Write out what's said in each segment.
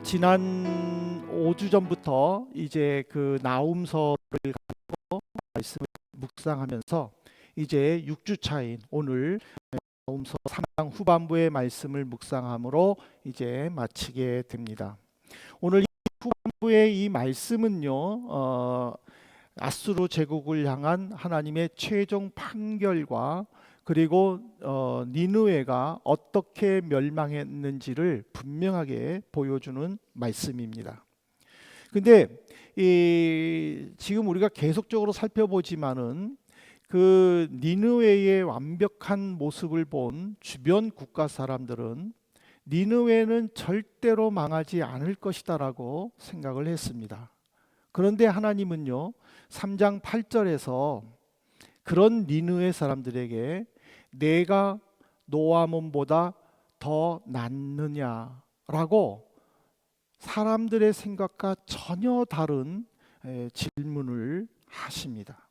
지난 5주 전부터 이제 그 나훔서를 가지고 말씀을 묵상하면서 이제 6주 차인 오늘 나훔서 3장 후반부의 말씀을 묵상함으로 이제 마치게 됩니다. 오늘 이 후반부의 이 말씀은요, 아수르 제국을 향한 하나님의 최종 판결과 그리고 니느웨가 어떻게 멸망했는지를 분명하게 보여주는 말씀입니다. 근데 지금 우리가 계속적으로 살펴보지만은 그 니느웨의 완벽한 모습을 본 주변 국가 사람들은 니느웨는 절대로 망하지 않을 것이다라고 생각을 했습니다. 그런데 하나님은요, 3장 8절에서 그런 니느웨 사람들에게 내가 노아몬보다 더 낫느냐라고 사람들의 생각과 전혀 다른 질문을 하십니다.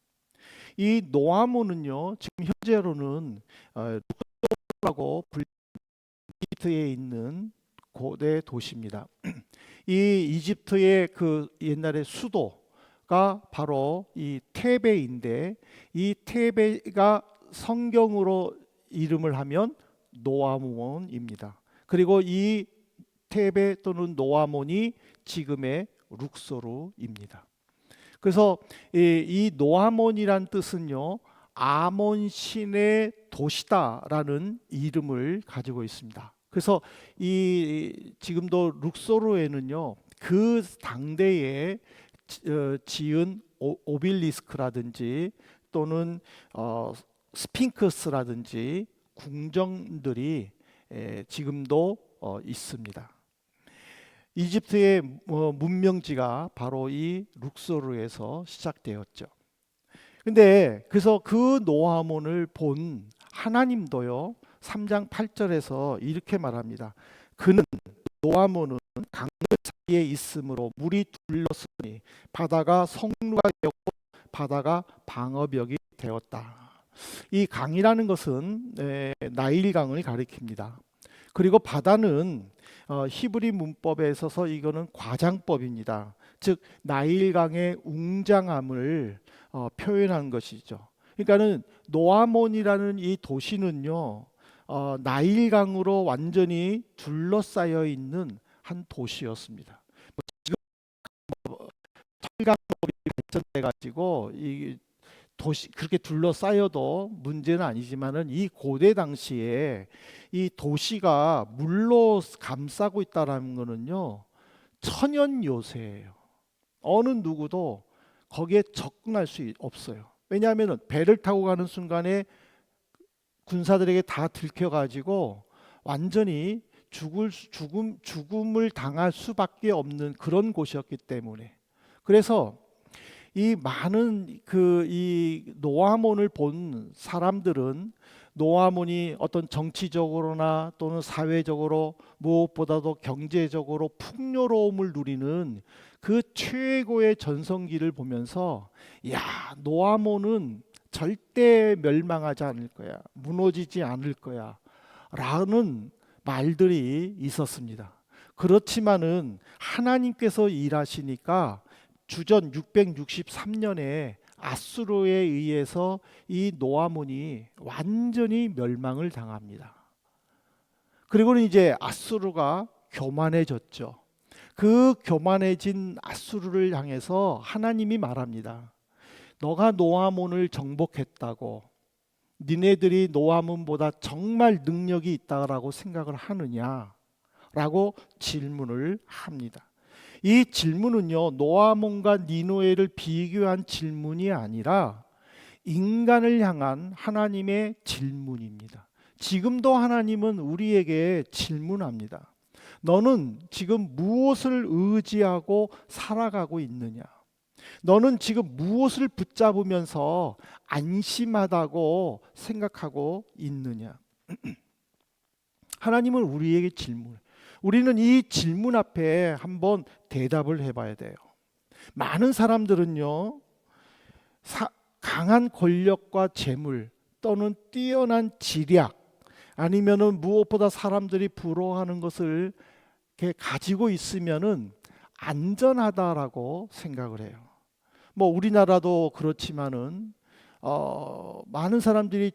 이 노아몬은요, 지금 현재로는 룩소라고 이집트에 있는 고대 도시입니다. 이 이집트의 그 옛날의 수도가 바로 이 테베인데, 이 테베가 성경으로 이름을 하면 노아몬입니다. 그리고 이 테베 또는 노아몬이 지금의 룩소르입니다. 그래서 이 노아몬이란 뜻은요, 아몬 신의 도시다라는 이름을 가지고 있습니다. 그래서 이 지금도 룩소르에는요, 그 당대에 지은 오빌리스크라든지 또는 스핑크스라든지 궁정들이 지금도 있습니다. 이집트의 문명지가 바로 이 룩소르에서 시작되었죠. 근데 그래서 그 노아몬을 본 하나님도요, 3장 8절에서 이렇게 말합니다. 그는 노아몬은 강물 사이에 있으므로 물이 둘렀으니 바다가 성루가 되었고 바다가 방어벽이 되었다. 이 강이라는 것은 나일강을 가리킵니다. 그리고 바다는 히브리 문법에 있어서 이거는 과장법입니다. 즉 나일강의 웅장함을 표현한 것이죠. 그러니까는 노아몬이라는 이 도시는요, 나일강으로 완전히 둘러싸여 있는 한 도시였습니다. 지금 철강법이 발전돼 가지고 이 도시 그렇게 둘러싸여도 문제는 아니지만은 이 고대 당시에 이 도시가 물로 감싸고 있다라는 거는요, 천연 요새예요. 어느 누구도 거기에 접근할 수 없어요. 왜냐하면 배를 타고 가는 순간에 군사들에게 다 들켜가지고 완전히 죽음을 당할 수밖에 없는 그런 곳이었기 때문에. 그래서 이 많은 이 노아몬을 본 사람들은 노아몬이 어떤 정치적으로나 또는 사회적으로 무엇보다도 경제적으로 풍요로움을 누리는 그 최고의 전성기를 보면서, 야, 노아몬은 절대 멸망하지 않을 거야, 무너지지 않을 거야 라는 말들이 있었습니다. 그렇지만은 하나님께서 일하시니까 주전 663년에 아수르에 의해서 이 노아몬이 완전히 멸망을 당합니다. 그리고는 이제 아수르가 교만해졌죠. 그 교만해진 아수르를 향해서 하나님이 말합니다. 너가 노아몬을 정복했다고 니네들이 노아몬보다 정말 능력이 있다고 생각을 하느냐? 라고 질문을 합니다. 이 질문은요, 노아몬과 니느웨를 비교한 질문이 아니라 인간을 향한 하나님의 질문입니다. 지금도 하나님은 우리에게 질문합니다. 너는 지금 무엇을 의지하고 살아가고 있느냐? 너는 지금 무엇을 붙잡으면서 안심하다고 생각하고 있느냐? 하나님은 우리에게 질문해요. 우리는 이 질문 앞에 한번 대답을 해봐야 돼요. 많은 사람들은요, 강한 권력과 재물 또는 뛰어난 지략 아니면은 무엇보다 사람들이 부러워하는 것을 가지고 있으면은 안전하다라고 생각을 해요. 뭐 우리나라도 그렇지만은 많은 사람들이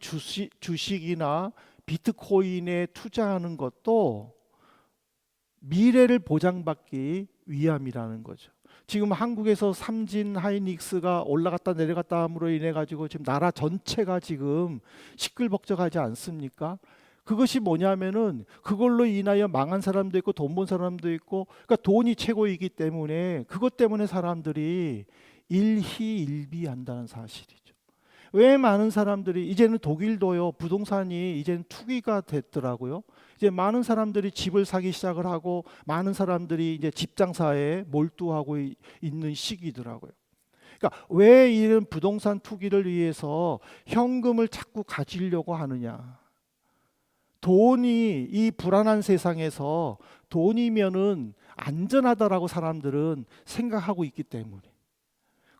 주식이나 비트코인에 투자하는 것도 미래를 보장받기 위함이라는 거죠. 지금 한국에서 삼진 하이닉스가 올라갔다 내려갔다 함으로 인해 가지고 지금 나라 전체가 지금 시끌벅적하지 않습니까? 그것이 뭐냐면은 그걸로 인하여 망한 사람도 있고 돈 번 사람도 있고, 그러니까 돈이 최고이기 때문에 그것 때문에 사람들이 일희일비한다는 사실이죠. 왜 많은 사람들이 이제는 독일도요, 부동산이 이제는 투기가 됐더라고요. 이제 많은 사람들이 집을 사기 시작을 하고 많은 사람들이 이제 집 장사에 몰두하고 있는 시기더라고요. 그러니까 왜 이런 부동산 투기를 위해서 현금을 자꾸 가지려고 하느냐? 돈이 이 불안한 세상에서 돈이면은 안전하다라고 사람들은 생각하고 있기 때문에,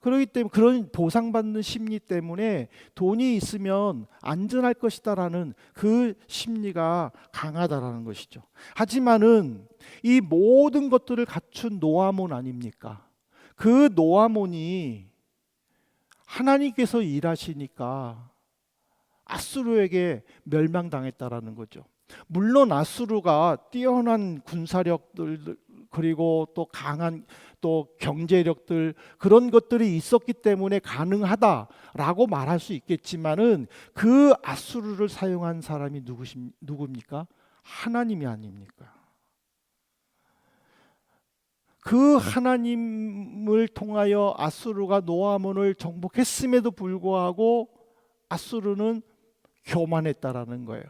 그렇기 때문에 그런 보상받는 심리 때문에 돈이 있으면 안전할 것이다라는 그 심리가 강하다라는 것이죠. 하지만은 이 모든 것들을 갖춘 노아몬 아닙니까? 그 노아몬이 하나님께서 일하시니까 아수르에게 멸망당했다라는 거죠. 물론 아수르가 뛰어난 군사력들 그리고 또 강한 또 경제력들, 그런 것들이 있었기 때문에 가능하다라고 말할 수 있겠지만은 그 아수르를 사용한 사람이 누굽니까? 하나님이 아닙니까? 그 하나님을 통하여 아수르가 노아몬을 정복했음에도 불구하고 아수르는 교만했다라는 거예요.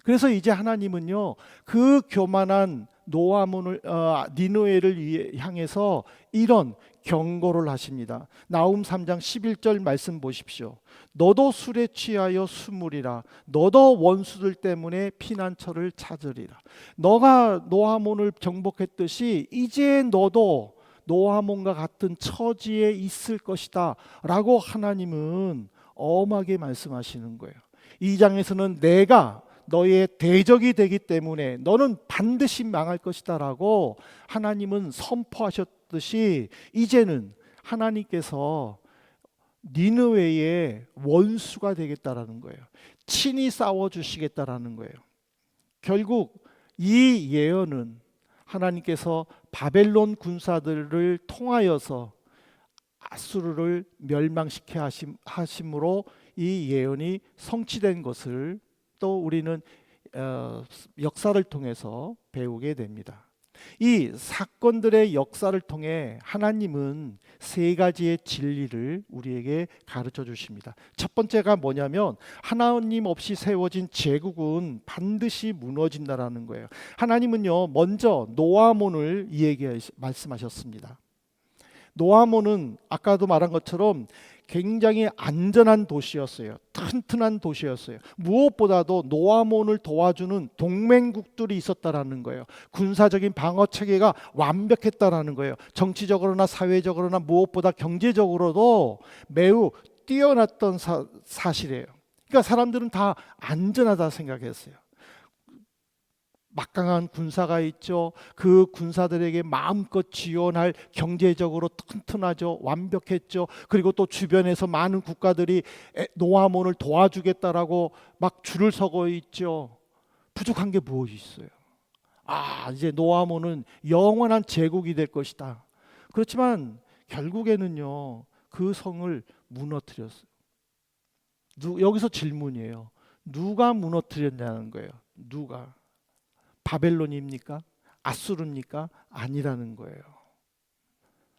그래서 이제 하나님은요, 그 교만한 노아몬을 니느웨를 향해서 이런 경고를 하십니다. 나훔 3장 11절 말씀 보십시오. 너도 술에 취하여 숨으리라. 너도 원수들 때문에 피난처를 찾으리라. 너가 노아몬을 정복했듯이 이제 너도 노아몬과 같은 처지에 있을 것이다 라고 하나님은 엄하게 말씀하시는 거예요. 이 장에서는 내가 너의 대적이 되기 때문에 너는 반드시 망할 것이다 라고 하나님은 선포하셨듯이, 이제는 하나님께서 니느웨의 원수가 되겠다라는 거예요. 친히 싸워주시겠다라는 거예요. 결국 이 예언은 하나님께서 바벨론 군사들을 통하여서 아수르를 멸망시켜 하심으로 이 예언이 성취된 것을 또 우리는 역사를 통해서 배우게 됩니다. 이 사건들의 역사를 통해 하나님은 세 가지의 진리를 우리에게 가르쳐 주십니다. 첫 번째가 뭐냐면 하나님 없이 세워진 제국은 반드시 무너진다라는 거예요. 하나님은요, 먼저 노아몬을 말씀하셨습니다. 노아몬은 아까도 말한 것처럼 굉장히 안전한 도시였어요. 튼튼한 도시였어요. 무엇보다도 노아몬을 도와주는 동맹국들이 있었다라는 거예요. 군사적인 방어 체계가 완벽했다라는 거예요. 정치적으로나 사회적으로나 무엇보다 경제적으로도 매우 뛰어났던 사실이에요. 그러니까 사람들은 다 안전하다 생각했어요. 막강한 군사가 있죠. 그 군사들에게 마음껏 지원할, 경제적으로 튼튼하죠. 완벽했죠. 그리고 또 주변에서 많은 국가들이 노아몬을 도와주겠다라고 막 줄을 서고 있죠. 부족한 게 무엇이 있어요? 이제 노아몬은 영원한 제국이 될 것이다. 그렇지만 결국에는요, 그 성을 무너뜨렸어요. 여기서 질문이에요. 누가 무너뜨렸냐는 거예요. 누가? 바벨론입니까? 아수르입니까? 아니라는 거예요.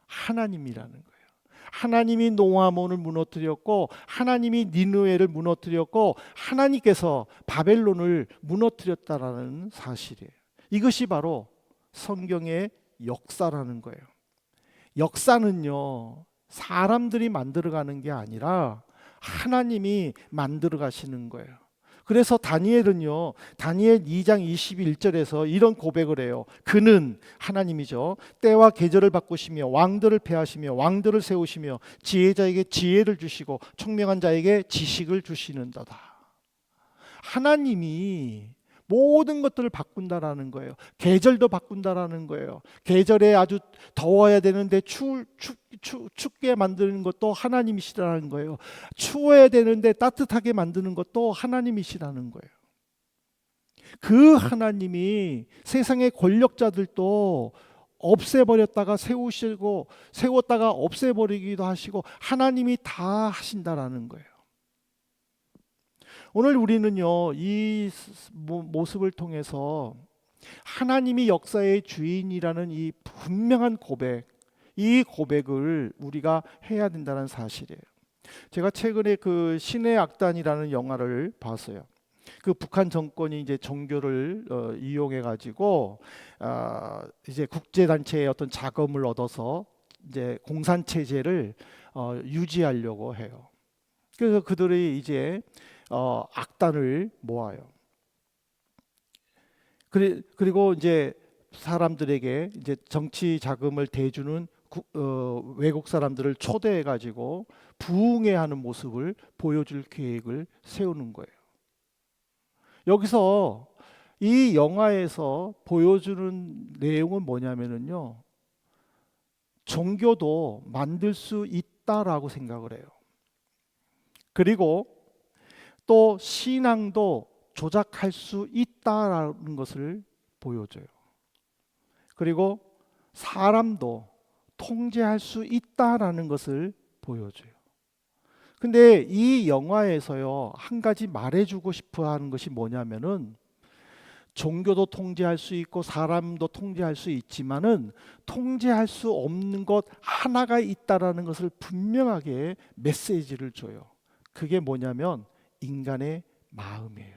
하나님이라는 거예요. 하나님이 노아몬을 무너뜨렸고 하나님이 니느웨를 무너뜨렸고 하나님께서 바벨론을 무너뜨렸다라는 사실이에요. 이것이 바로 성경의 역사라는 거예요. 역사는요, 사람들이 만들어가는 게 아니라 하나님이 만들어 가시는 거예요. 그래서 다니엘은요, 다니엘 2장 21절에서 이런 고백을 해요. 그는, 하나님이죠, 때와 계절을 바꾸시며 왕들을 폐하시며 왕들을 세우시며 지혜자에게 지혜를 주시고 총명한 자에게 지식을 주시는도다. 하나님이 모든 것들을 바꾼다라는 거예요. 계절도 바꾼다라는 거예요. 계절에 아주 더워야 되는데 춥게 만드는 것도 하나님이시라는 거예요. 추워야 되는데 따뜻하게 만드는 것도 하나님이시라는 거예요. 그 하나님이 세상의 권력자들도 없애버렸다가 세우시고 세웠다가 없애버리기도 하시고 하나님이 다 하신다라는 거예요. 오늘 우리는요, 이 모습을 통해서 하나님이 역사의 주인이라는 이 분명한 고백, 이 고백을 우리가 해야 된다는 사실이에요. 제가 최근에 그 신의 악단이라는 영화를 봤어요. 그 북한 정권이 이제 종교를 이용해 가지고 이제 국제 단체의 어떤 자금을 얻어서 이제 공산 체제를 유지하려고 해요. 그래서 그들이 이제 악단을 모아요. 그리고 이제 사람들에게 이제 정치 자금을 대주는 외국 사람들을 초대해 가지고 부흥회하는 모습을 보여줄 계획을 세우는 거예요. 여기서 이 영화에서 보여주는 내용은 뭐냐면은요, 종교도 만들 수 있다라고 생각을 해요. 그리고 또 신앙도 조작할 수 있다라는 것을 보여줘요. 그리고 사람도 통제할 수 있다라는 것을 보여줘요. 근데 이 영화에서요, 한 가지 말해주고 싶어 하는 것이 뭐냐면은 종교도 통제할 수 있고 사람도 통제할 수 있지만은 통제할 수 없는 것 하나가 있다라는 것을 분명하게 메시지를 줘요. 그게 뭐냐면 인간의 마음이에요.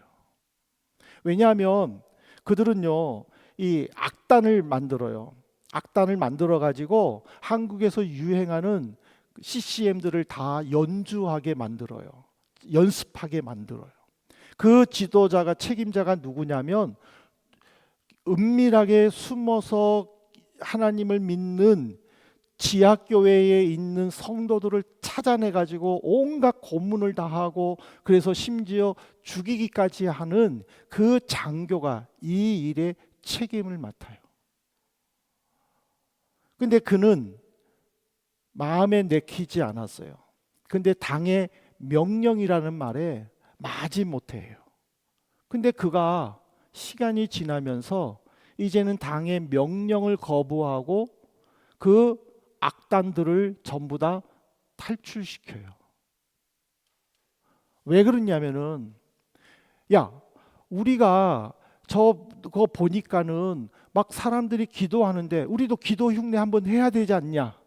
왜냐하면 그들은요, 이 악단을 만들어요. 악단을 만들어 가지고 한국에서 유행하는 CCM들을 다 연주하게 만들어요. 연습하게 만들어요. 그 지도자가 책임자가 누구냐면 은밀하게 숨어서 하나님을 믿는 지하교회에 있는 성도들을 찾아내 가지고 온갖 고문을 다 하고 그래서 심지어 죽이기까지 하는 그 장교가 이 일에 책임을 맡아요. 근데 그는 마음에 내키지 않았어요. 근데 당의 명령이라는 말에 마지 못해요. 근데 그가 시간이 지나면서 이제는 당의 명령을 거부하고 그 악단들을 전부 다 탈출시켜요. 왜 그러냐면은 야, 우리가 저거 보니까는 막 사람들이 기도하는데 우리도 기도 흉내 한번 해야 되지 않냐?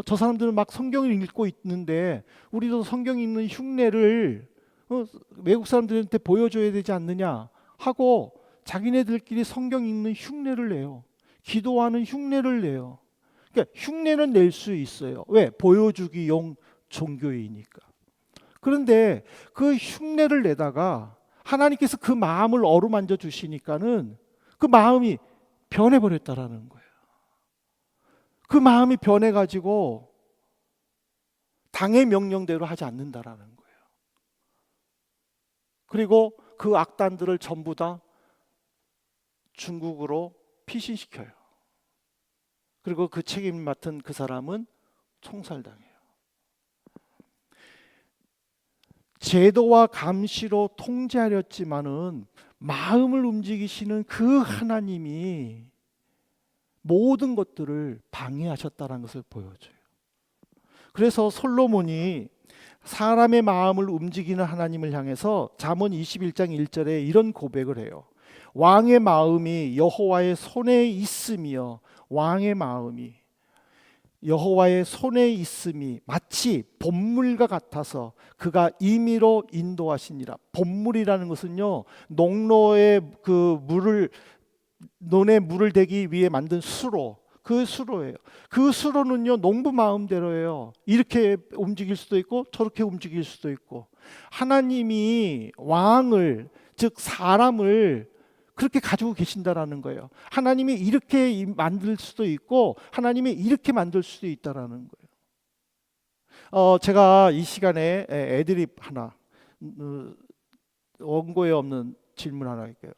저 사람들은 막 성경을 읽고 있는데 우리도 성경 읽는 흉내를 외국 사람들한테 보여줘야 되지 않느냐 하고 자기네들끼리 성경 읽는 흉내를 내요. 기도하는 흉내를 내요. 그러니까 흉내는 낼 수 있어요. 왜? 보여주기용 종교이니까. 그런데 그 흉내를 내다가 하나님께서 그 마음을 어루만져 주시니까는 그 마음이 변해버렸다라는 거예요. 그 마음이 변해가지고 당의 명령대로 하지 않는다라는 거예요. 그리고 그 악단들을 전부 다 중국으로 피신시켜요. 그리고 그 책임을 맡은 그 사람은 총살당해요. 제도와 감시로 통제하렸지만은 마음을 움직이시는 그 하나님이 모든 것들을 방해하셨다는 것을 보여줘요. 그래서 솔로몬이 사람의 마음을 움직이는 하나님을 향해서 잠언 21장 1절에 이런 고백을 해요. 왕의 마음이 여호와의 손에 있으며 왕의 마음이 여호와의 손에 있음이 마치 봇물과 같아서 그가 임의로 인도하시니라. 봇물이라는 것은요, 농로에 그 물을 논에 물을 대기 위해 만든 수로, 그 수로예요. 그 수로는요, 농부 마음대로예요. 이렇게 움직일 수도 있고 저렇게 움직일 수도 있고. 하나님이 왕을, 즉 사람을 그렇게 가지고 계신다라는 거예요. 하나님이 이렇게 만들 수도 있고 하나님이 이렇게 만들 수도 있다라는 거예요. 제가 이 시간에 애드립 하나, 원고에 없는 질문 하나 할게요.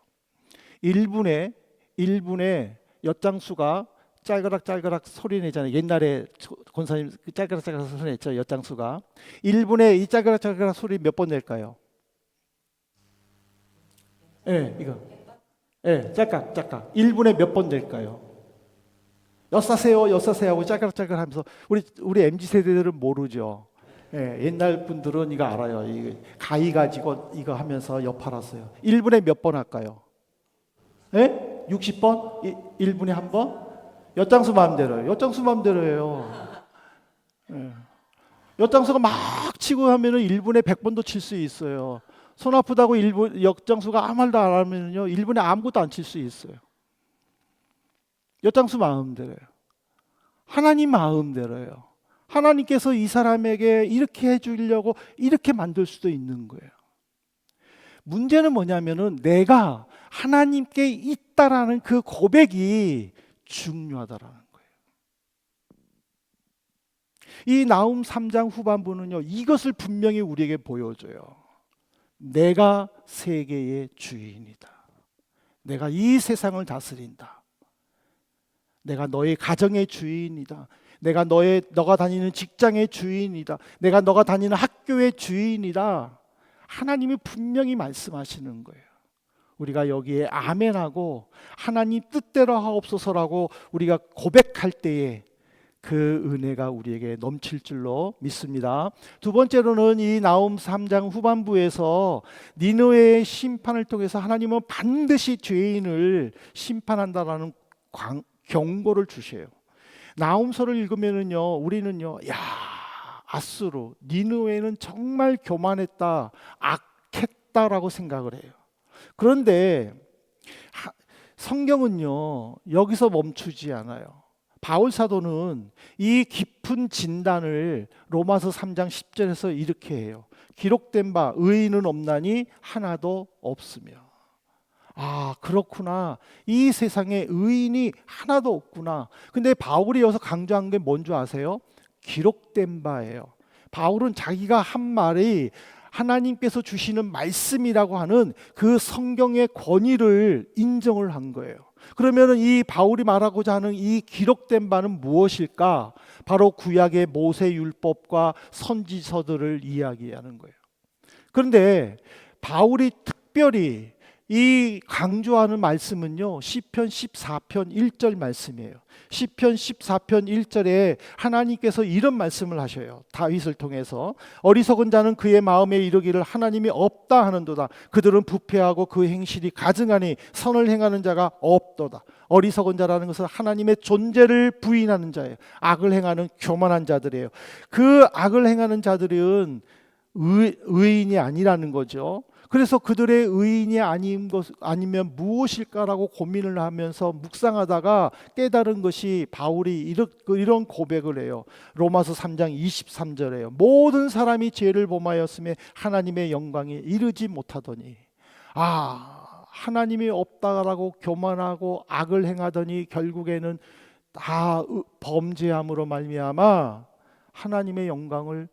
1분에 엿장수가 짤그락짤그락 소리 내잖아요. 옛날에 권사님 짤그락짤그락 소리 냈죠. 엿장수가 1분에 이 짤그락짤그락 소리 몇 번 낼까요? 이거 짤깍짤깍 1분에 몇 번 낼까요? 엿사세요 하고 짤깍짤깍 하면서 우리 MZ 세대들은 모르죠. 옛날 분들은 이거 알아요. 가위 가지고 이거 하면서 엿 팔았어요. 1분에 몇 번 할까요? 60번? 1분에 한 번? 엿장수 마음대로예요. 엿장수 마음대로예요. 엿장수가 막 치고 하면은 1분에 100번도 칠 수 있어요. 손 아프다고 엿장수가 아무 말도 안 하면요 1분에 아무것도 안 칠 수 있어요. 엿장수 마음대로예요. 하나님 마음대로예요. 하나님께서 이 사람에게 이렇게 해주려고 이렇게 만들 수도 있는 거예요. 문제는 뭐냐면은 내가 하나님께 있다라는 그 고백이 중요하다라는 거예요. 이 나훔 3장 후반부는요 이것을 분명히 우리에게 보여줘요. 내가 세계의 주인이다. 내가 이 세상을 다스린다. 내가 너의 가정의 주인이다. 내가 너가 다니는 직장의 주인이다. 내가 너가 다니는 학교의 주인이다. 하나님이 분명히 말씀하시는 거예요. 우리가 여기에 아멘하고 하나님 뜻대로 하옵소서라고 우리가 고백할 때에 그 은혜가 우리에게 넘칠 줄로 믿습니다. 두 번째로는 이 나훔 3장 후반부에서 니느웨의 심판을 통해서 하나님은 반드시 죄인을 심판한다라는 경고를 주셔요. 나훔서를 읽으면은요, 우리는요, 아수르, 니느웨는 정말 교만했다, 악했다라고 생각을 해요. 그런데 성경은요, 여기서 멈추지 않아요. 바울 사도는 이 깊은 진단을 로마서 3장 10절에서 이렇게 해요. 기록된 바 의인은 없나니 하나도 없으며. 그렇구나. 이 세상에 의인이 하나도 없구나. 근데 바울이 여기서 강조한 게 뭔지 아세요? 기록된 바예요. 바울은 자기가 한 말이 하나님께서 주시는 말씀이라고 하는 그 성경의 권위를 인정을 한 거예요. 그러면 이 바울이 말하고자 하는 이 기록된 바는 무엇일까? 바로 구약의 모세율법과 선지서들을 이야기하는 거예요. 그런데 바울이 특별히 이 강조하는 말씀은요, 시편 14편 1절 말씀이에요. 시편 14편 1절에 하나님께서 이런 말씀을 하셔요. 다윗을 통해서 어리석은 자는 그의 마음에 이르기를 하나님이 없다 하는도다. 그들은 부패하고 그 행실이 가증하니 선을 행하는 자가 없도다. 어리석은 자라는 것은 하나님의 존재를 부인하는 자예요. 악을 행하는 교만한 자들이에요. 그 악을 행하는 자들은 의인이 아니라는 거죠. 그래서 그들의 의인이 아니면 무엇일까라고 고민을 하면서 묵상하다가 깨달은 것이 바울이 이런 고백을 해요. 로마서 3장 23절에요. 모든 사람이 죄를 범하였음에 하나님의 영광에 이르지 못하더니 하나님이 없다라고 교만하고 악을 행하더니 결국에는 다 범죄함으로 말미암아 하나님의 영광을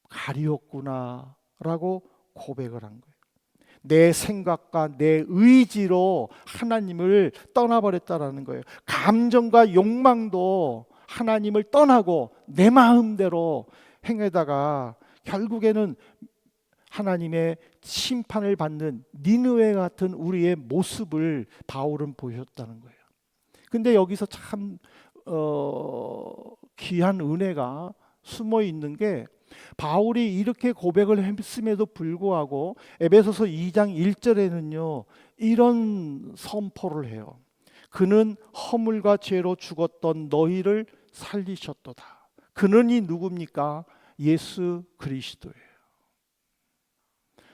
가리웠구나라고 고백을 한 거예요. 내 생각과 내 의지로 하나님을 떠나버렸다라는 거예요. 감정과 욕망도 하나님을 떠나고 내 마음대로 행하다가 결국에는 하나님의 심판을 받는 니느웨 같은 우리의 모습을 바울은 보였다는 거예요. 근데 여기서 참 귀한 은혜가 숨어 있는 게 바울이 이렇게 고백을 했음에도 불구하고 에베소서 2장 1절에는요 이런 선포를 해요. 그는 허물과 죄로 죽었던 너희를 살리셨도다. 그는 이 누굽니까? 예수 그리스도예요.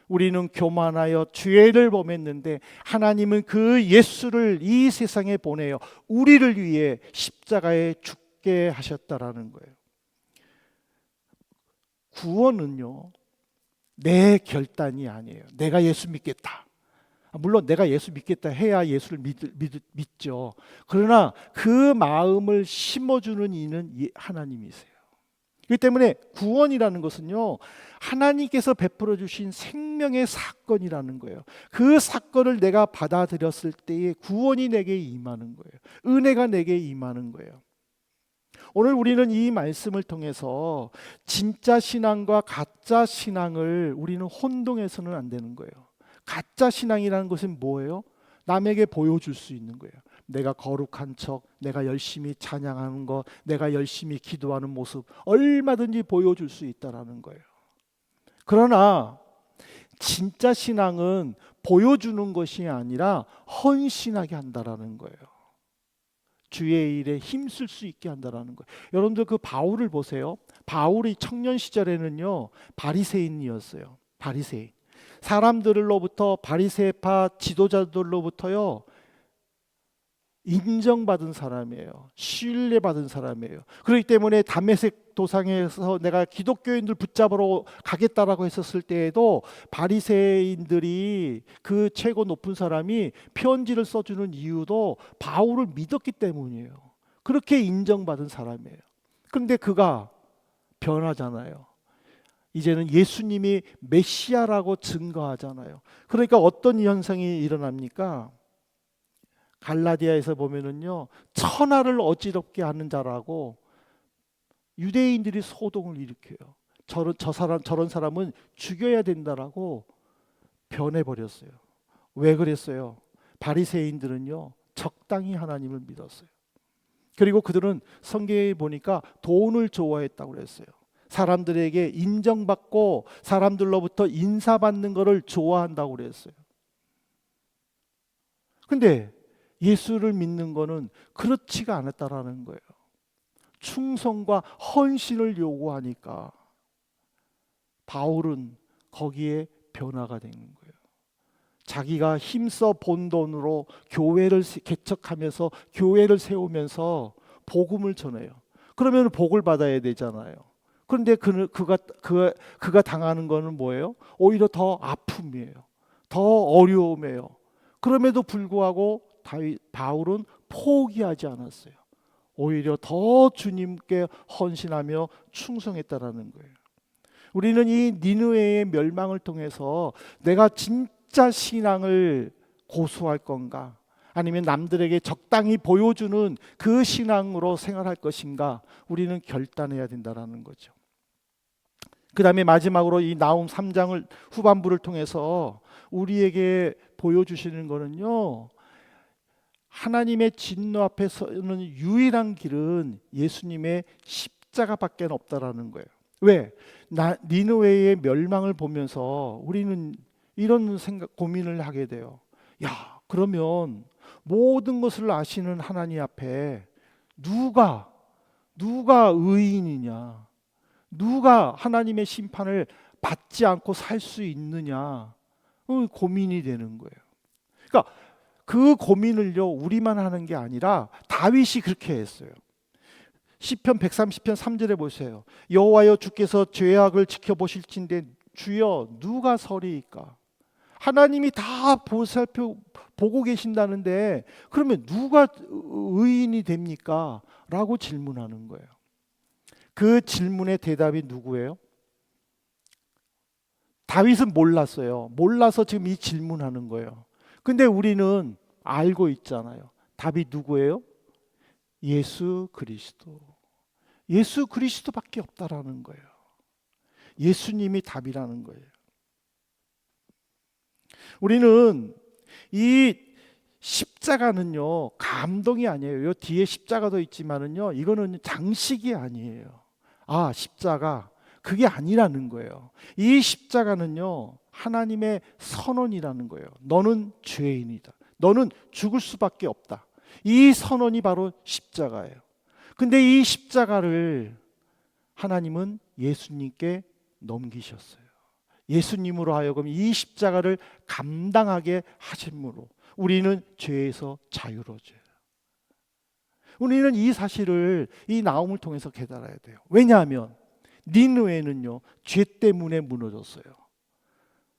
우리는 교만하여 죄를 범했는데 하나님은 그 예수를 이 세상에 보내어 우리를 위해 십자가에 죽게 하셨다라는 거예요. 구원은요 내 결단이 아니에요. 내가 예수 믿겠다. 물론 내가 예수 믿겠다 해야 예수를 믿죠. 그러나 그 마음을 심어주는 이는 하나님이세요. 이 때문에 구원이라는 것은요, 하나님께서 베풀어 주신 생명의 사건이라는 거예요. 그 사건을 내가 받아들였을 때에 구원이 내게 임하는 거예요. 은혜가 내게 임하는 거예요. 오늘 우리는 이 말씀을 통해서 진짜 신앙과 가짜 신앙을 우리는 혼동해서는 안 되는 거예요. 가짜 신앙이라는 것은 뭐예요? 남에게 보여줄 수 있는 거예요. 내가 거룩한 척, 내가 열심히 찬양하는 것, 내가 열심히 기도하는 모습 얼마든지 보여줄 수 있다라는 거예요. 그러나 진짜 신앙은 보여주는 것이 아니라 헌신하게 한다라는 거예요. 주의 일에 힘쓸 수 있게 한다라는 거예요. 여러분들 그 바울을 보세요. 바울이 청년 시절에는요, 바리새인이었어요. 바리새인. 사람들로부터, 바리새파 지도자들로부터요, 인정받은 사람이에요. 신뢰받은 사람이에요. 그렇기 때문에 다메섹 도상에서 내가 기독교인들 붙잡으러 가겠다라고 했었을 때에도 바리새인들이, 그 최고 높은 사람이 편지를 써주는 이유도 바울을 믿었기 때문이에요. 그렇게 인정받은 사람이에요. 그런데 그가 변하잖아요. 이제는 예수님이 메시아라고 증거하잖아요. 그러니까 어떤 현상이 일어납니까? 갈라디아에서 보면은요, 천하를 어지럽게 하는 자라고 유대인들이 소동을 일으켜요. 저런 사람은 죽여야 된다라고 변해버렸어요. 왜 그랬어요? 바리새인들은요, 적당히 하나님을 믿었어요. 그리고 그들은 성경에 보니까 돈을 좋아했다고 그랬어요. 사람들에게 인정받고 사람들로부터 인사받는 것을 좋아한다고 그랬어요. 근데 예수를 믿는 거는 그렇지가 않았다라는 거예요. 충성과 헌신을 요구하니까 바울은 거기에 변화가 되는 거예요. 자기가 힘써 본 돈으로 교회를 개척하면서 교회를 세우면서 복음을 전해요. 그러면 복을 받아야 되잖아요. 그런데 그가 당하는 거는 뭐예요? 오히려 더 아픔이에요. 더 어려움이에요. 그럼에도 불구하고 바울은 포기하지 않았어요. 오히려 더 주님께 헌신하며 충성했다라는 거예요. 우리는 이 니느웨의 멸망을 통해서 내가 진짜 신앙을 고수할 건가, 아니면 남들에게 적당히 보여주는 그 신앙으로 생활할 것인가, 우리는 결단해야 된다라는 거죠. 그 다음에 마지막으로 이 나훔 3장을 후반부를 통해서 우리에게 보여주시는 거는요, 하나님의 진노 앞에 서는 유일한 길은 예수님의 십자가밖에 없다라는 거예요. 왜? 니느웨의 멸망을 보면서 우리는 이런 고민을 하게 돼요. 야, 그러면 모든 것을 아시는 하나님 앞에 누가 의인이냐? 누가 하나님의 심판을 받지 않고 살 수 있느냐? 고민이 되는 거예요. 그러니까 그 고민을요, 우리만 하는 게 아니라 다윗이 그렇게 했어요. 시편 130편 3절에 보세요. 여호와여, 주께서 죄악을 지켜보실진데 주여 누가 서리이까? 하나님이 다 보고 계신다는데 그러면 누가 의인이 됩니까? 라고 질문하는 거예요. 그 질문의 대답이 누구예요? 다윗은 몰랐어요. 몰라서 지금 이 질문하는 거예요. 근데 우리는 알고 있잖아요. 답이 누구예요? 예수 그리스도. 예수 그리스도밖에 없다라는 거예요. 예수님이 답이라는 거예요. 우리는 이 십자가는요, 감동이 아니에요. 요 뒤에 십자가도 있지만은요, 이거는 장식이 아니에요. 아, 십자가, 그게 아니라는 거예요. 이 십자가는요, 하나님의 선언이라는 거예요. 너는 죄인이다. 너는 죽을 수밖에 없다. 이 선언이 바로 십자가예요. 근데 이 십자가를 하나님은 예수님께 넘기셨어요. 예수님으로 하여금 이 십자가를 감당하게 하심으로 우리는 죄에서 자유로워져요. 우리는 이 사실을 이 나움을 통해서 깨달아야 돼요. 왜냐하면 니느웨는요, 죄 때문에 무너졌어요.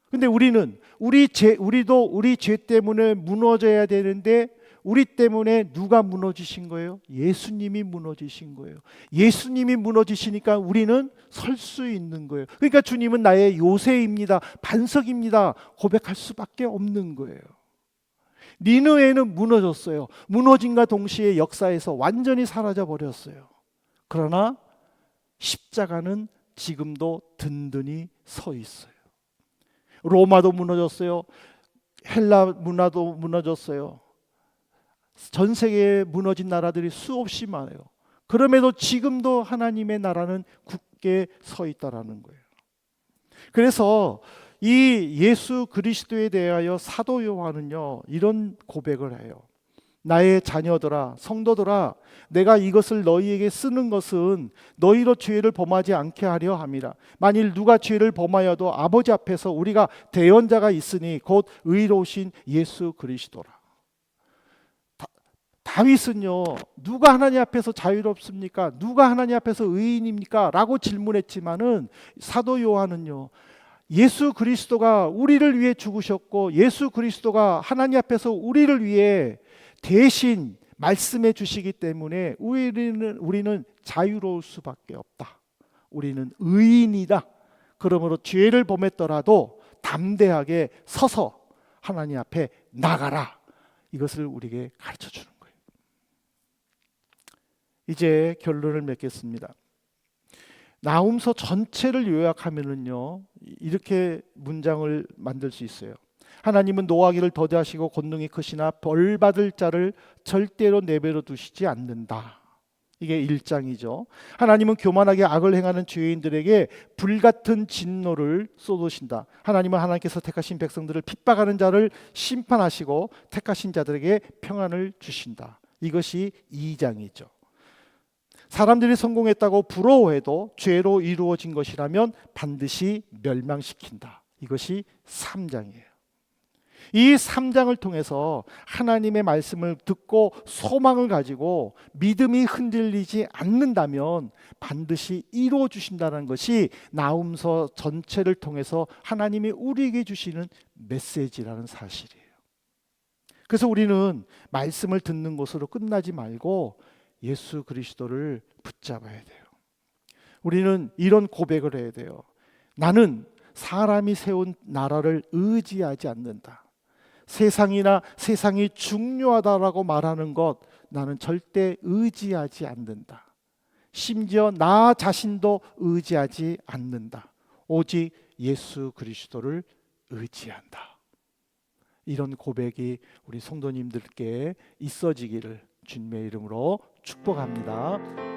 근데 우리도 우리 죄 때문에 무너져야 되는데 우리 때문에 누가 무너지신 거예요? 예수님이 무너지신 거예요. 예수님이 무너지시니까 우리는 설 수 있는 거예요. 그러니까 주님은 나의 요새입니다, 반석입니다 고백할 수밖에 없는 거예요. 니느웨는 무너졌어요. 무너짐과 동시에 역사에서 완전히 사라져 버렸어요. 그러나 십자가는 지금도 든든히 서 있어요. 로마도 무너졌어요. 헬라 문화도 무너졌어요. 전 세계에 무너진 나라들이 수없이 많아요. 그럼에도 지금도 하나님의 나라는 굳게 서 있다라는 거예요. 그래서 이 예수 그리스도에 대하여 사도 요한은요, 이런 고백을 해요. 나의 자녀들아, 성도들아, 내가 이것을 너희에게 쓰는 것은 너희로 죄를 범하지 않게 하려 함이라. 만일 누가 죄를 범하여도 아버지 앞에서 우리가 대언자가 있으니 곧 의로우신 예수 그리스도라. 다윗은요, 누가 하나님 앞에서 자유롭습니까? 누가 하나님 앞에서 의인입니까? 라고 질문했지만은 사도 요한은요, 예수 그리스도가 우리를 위해 죽으셨고 예수 그리스도가 하나님 앞에서 우리를 위해 대신 말씀해 주시기 때문에 우리는 자유로울 수밖에 없다. 우리는 의인이다. 그러므로 죄를 범했더라도 담대하게 서서 하나님 앞에 나가라. 이것을 우리에게 가르쳐 주는 거예요. 이제 결론을 맺겠습니다. 나훔서 전체를 요약하면은요, 이렇게 문장을 만들 수 있어요. 하나님은 노하기를 더디하시고 권능이 크시나 벌 받을 자를 절대로 내버려 두시지 않는다. 이게 1장이죠. 하나님은 교만하게 악을 행하는 죄인들에게 불같은 진노를 쏟으신다. 하나님은 하나님께서 택하신 백성들을 핍박하는 자를 심판하시고 택하신 자들에게 평안을 주신다. 이것이 2장이죠. 사람들이 성공했다고 부러워해도 죄로 이루어진 것이라면 반드시 멸망시킨다. 이것이 3장이에요. 이 3장을 통해서 하나님의 말씀을 듣고 소망을 가지고 믿음이 흔들리지 않는다면 반드시 이루어 주신다는 것이 나훔서 전체를 통해서 하나님이 우리에게 주시는 메시지라는 사실이에요. 그래서 우리는 말씀을 듣는 것으로 끝나지 말고 예수 그리스도를 붙잡아야 돼요. 우리는 이런 고백을 해야 돼요. 나는 사람이 세운 나라를 의지하지 않는다. 세상이나 세상이 중요하다라고 말하는 것 나는 절대 의지하지 않는다. 심지어 나 자신도 의지하지 않는다. 오직 예수 그리스도를 의지한다. 이런 고백이 우리 성도님들께 있어지기를 주님의 이름으로 축복합니다.